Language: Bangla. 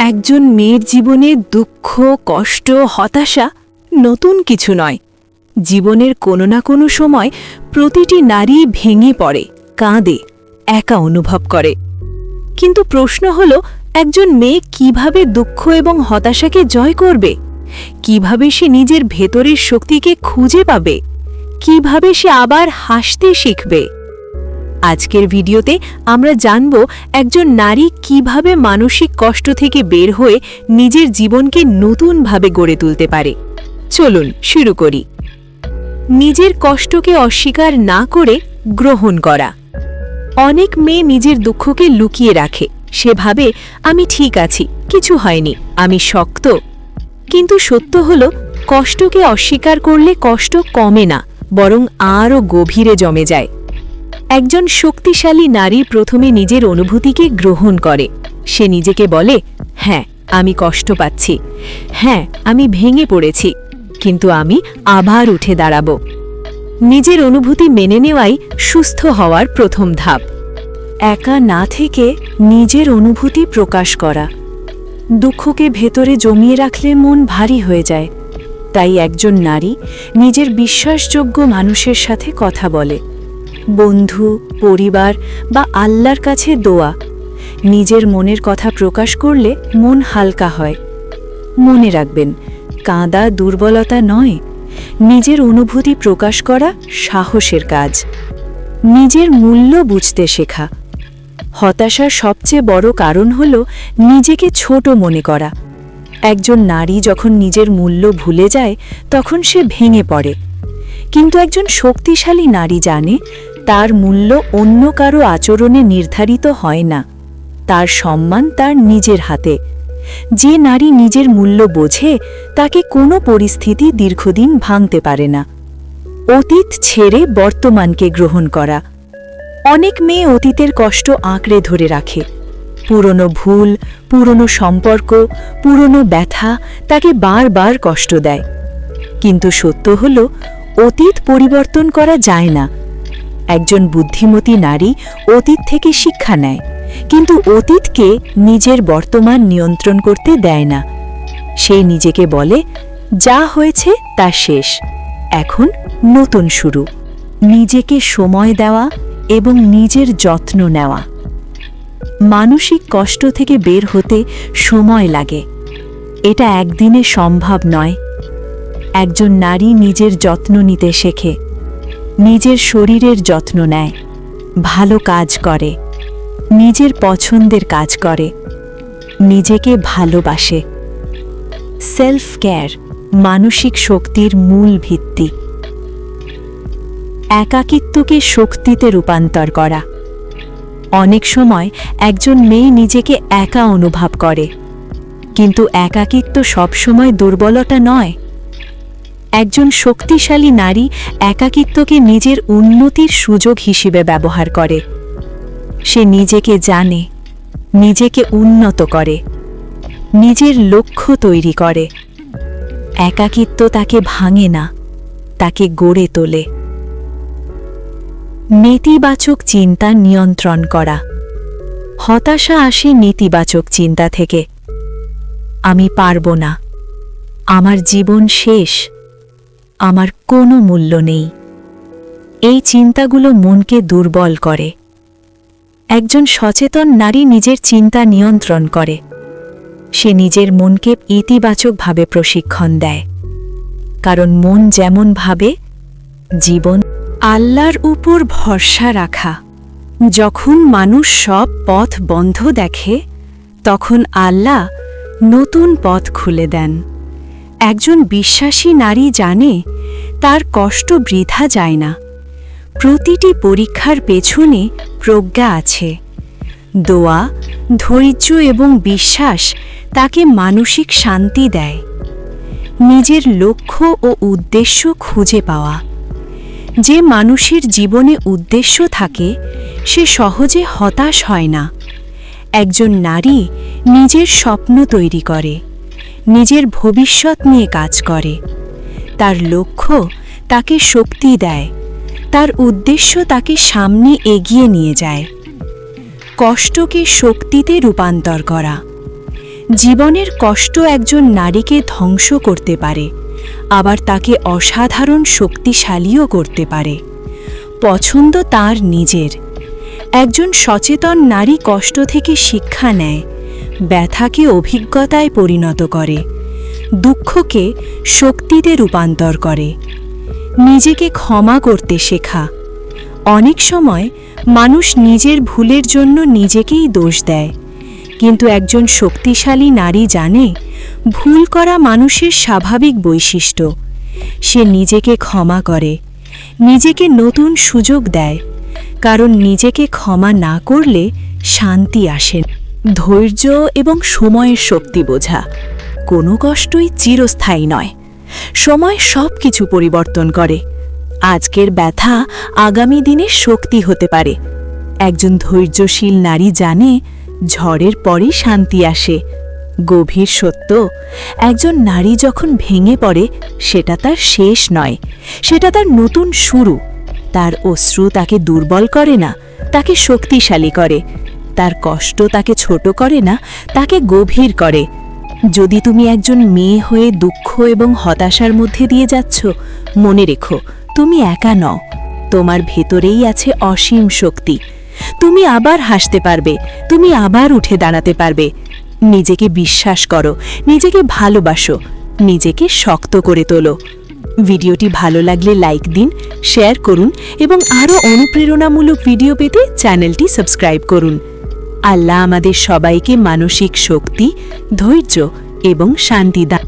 একজন মেয়ের জীবনে দুঃখ, কষ্ট, হতাশা নতুন কিছু নয়। জীবনের কোনো না কোনো সময় প্রতিটি নারী ভেঙে পড়ে, কাঁদে, একা অনুভব করে। কিন্তু প্রশ্ন হল, একজন মেয়ে কিভাবে দুঃখ এবং হতাশাকে জয় করবে? কিভাবে সে নিজের ভেতরের শক্তিকে খুঁজে পাবে? কিভাবে সে আবার হাসতে শিখবে? আজকের ভিডিওতে আমরা জানব একজন নারী কিভাবে মানসিক কষ্ট থেকে বের হয়ে নিজের জীবনকে নতুনভাবে গড়ে তুলতে পারে। চলুন শুরু করি। নিজের কষ্টকে অস্বীকার না করে গ্রহণ করা। অনেক মেয়ে নিজের দুঃখকে লুকিয়ে রাখে। সে ভাবে, আমি ঠিক আছি, কিছু হয়নি, আমি শক্ত। কিন্তু সত্য হলো, কষ্টকে অস্বীকার করলে কষ্ট কমে না, বরং আরও গভীরে জমে যায়। একজন শক্তিশালী নারী প্রথমে নিজের অনুভূতিকে গ্রহণ করে। সে নিজেকে বলে, হ্যাঁ, আমি কষ্ট পাচ্ছি, হ্যাঁ, আমি ভেঙে পড়েছি, কিন্তু আমি আবার উঠে দাঁড়াব। নিজের অনুভূতি মেনে নেওয়াই সুস্থ হওয়ার প্রথম ধাপ। একা না থেকে নিজের অনুভূতি প্রকাশ করা। দুঃখকে ভেতরে জমিয়ে রাখলে মন ভারী হয়ে যায়। তাই একজন নারী নিজের বিশ্বাসযোগ্য মানুষের সাথে কথা বলে। বন্ধু, পরিবার বা আল্লাহর কাছে দোয়া। নিজের মনের কথা প্রকাশ করলে মন হালকা হয়। মনে রাখবেন, কাঁদা দুর্বলতা নয়, নিজের অনুভূতি প্রকাশ করা সাহসের কাজ। নিজের মূল্য বুঝতে শেখা। হতাশার সবচেয়ে বড় কারণ হল নিজেকে ছোট মনে করা। একজন নারী যখন নিজের মূল্য ভুলে যায়, তখন সে ভেঙে পড়ে। কিন্তু একজন শক্তিশালী নারী জানে, তার মূল্য অন্য কারো আচরণে নির্ধারিত হয় না। তার সম্মান তার নিজের হাতে। যে নারী নিজের মূল্য বোঝে, তাকে কোনো পরিস্থিতি দীর্ঘদিন ভাঙতে পারে না। অতীত ছেড়ে বর্তমানকে গ্রহণ করা। অনেক মেয়ে অতীতের কষ্ট আঁকড়ে ধরে রাখে। পুরনো ভুল, পুরনো সম্পর্ক, পুরনো ব্যথা তাকে বারবার কষ্ট দেয়। কিন্তু সত্য হল, অতীত পরিবর্তন করা যায় না। একজন বুদ্ধিমতী নারী অতীত থেকে শিক্ষা নেয়, কিন্তু অতীতকে নিজের বর্তমান নিয়ন্ত্রণ করতে দেয় না। সে নিজেকে বলে, যা হয়েছে তা শেষ, এখন নতুন শুরু। নিজেকে সময় দেওয়া এবং নিজের যত্ন নেওয়া। মানসিক কষ্ট থেকে বের হতে সময় লাগে। এটা একদিনে সম্ভব নয়। একজন নারী নিজের যত্ন নিতে শেখে, নিজের শরীরের যত্ন নেয়, ভালো কাজ করে, নিজের পছন্দের কাজ করে, নিজেকে ভালোবাসে। সেলফ কেয়ার মানসিক শক্তির মূল ভিত্তি। একাকিত্বকে শক্তিতে রূপান্তর করা। অনেক সময় একজন মেয়ে নিজেকে একা অনুভব করে, কিন্তু একাকিত্ব সবসময় দুর্বলতা নয়। একজন শক্তিশালী নারী একাকিত্বকে নিজের উন্নতির সুযোগ হিসেবে ব্যবহার করে। সে নিজেকে জানে, নিজেকে উন্নত করে, নিজের লক্ষ্য তৈরি করে। একাকিত্ব তাকে ভাঙে না, তাকে গড়ে তোলে। নেতিবাচক চিন্তা নিয়ন্ত্রণ করা। হতাশা আসে নেতিবাচক চিন্তা থেকে। আমি পারব না, আমার জীবন শেষ, আমার কোনো মূল্য নেই। এই চিন্তাগুলো মনকে দুর্বল করে। একজন সচেতন নারী নিজের চিন্তা নিয়ন্ত্রণ করে। সে নিজের মনকে ইতিবাচকভাবে প্রশিক্ষণ দেয়। কারণ মন যেমন ভাবে, জীবন। আল্লাহর উপর ভরসা রাখা। যখন মানুষ সব পথ বন্ধ দেখে, তখন আল্লাহ নতুন পথ খুলে দেন। একজন বিশ্বাসী নারী জানে, তার কষ্ট বৃথা যায় না। প্রতিটি পরীক্ষার পেছনে প্রজ্ঞা আছে। দোয়া, ধৈর্য এবং বিশ্বাস তাকে মানসিক শান্তি দেয়। নিজের লক্ষ্য ও উদ্দেশ্য খুঁজে পাওয়া। যে মানুষের জীবনে উদ্দেশ্য থাকে, সে সহজে হতাশ হয় না। একজন নারী নিজের স্বপ্ন তৈরি করে, নিজের ভবিষ্যৎ নিয়ে কাজ করে। তার লক্ষ্য তাকে শক্তি দেয়, তার উদ্দেশ্য তাকে সামনে এগিয়ে নিয়ে যায়। কষ্টকে শক্তিতে রূপান্তর করা। জীবনের কষ্ট একজন নারীকে ধ্বংস করতে পারে, আবার তাকে অসাধারণ শক্তিশালীও করতে পারে। পছন্দ তার নিজের। একজন সচেতন নারী কষ্ট থেকে শিক্ষা নেয়, ব্যথাকে অভিজ্ঞতায় পরিণত করে, দুঃখকে শক্তিতে রূপান্তর করে। নিজেকে ক্ষমা করতে শেখা। অনেক সময় মানুষ নিজের ভুলের জন্য নিজেকেই দোষ দেয়, কিন্তু একজন শক্তিশালী নারী জানে ভুল করা মানুষের স্বাভাবিক বৈশিষ্ট্য। সে নিজেকে ক্ষমা করে, নিজেকে নতুন সুযোগ দেয়, কারণ নিজেকে ক্ষমা না করলে শান্তি আসে না। ধৈর্য এবং সময়ের শক্তি বোঝা। কোনো কষ্টই চিরস্থায়ী নয়। সময় সব কিছু পরিবর্তন করে। আজকের ব্যথা আগামী দিনের শক্তি হতে পারে। একজন ধৈর্যশীল নারী জানে ঝড়ের পরই শান্তি আসে। গভীর সত্য, একজন নারী যখন ভেঙে পড়ে সেটা তার শেষ নয়, সেটা তার নতুন শুরু। তার অশ্রু তাকে দুর্বল করে না, তাকে শক্তিশালী করে। তার কষ্ট তাকে ছোট করে না, তাকে গভীর করে। যদি তুমি একজন মেয়ে হয়ে দুঃখ এবং হতাশার মধ্যে দিয়ে যাচ্ছ, মনে রেখো তুমি একা নও। তোমার ভেতরেই আছে অসীম শক্তি। তুমি আবার হাসতে পারবে, তুমি আবার উঠে দাঁড়াতে পারবে। নিজেকে বিশ্বাস করো, নিজেকে ভালোবাসো, নিজেকে শক্ত করে তোলো। ভিডিওটি ভালো লাগলে লাইক দিন, শেয়ার করুন এবং আরও অনুপ্রেরণামূলক ভিডিও পেতে চ্যানেলটি সাবস্ক্রাইব করুন। আল্লাহ আমাদের সবাইকে মানসিক শক্তি, ধৈর্য এবং শান্তি দান।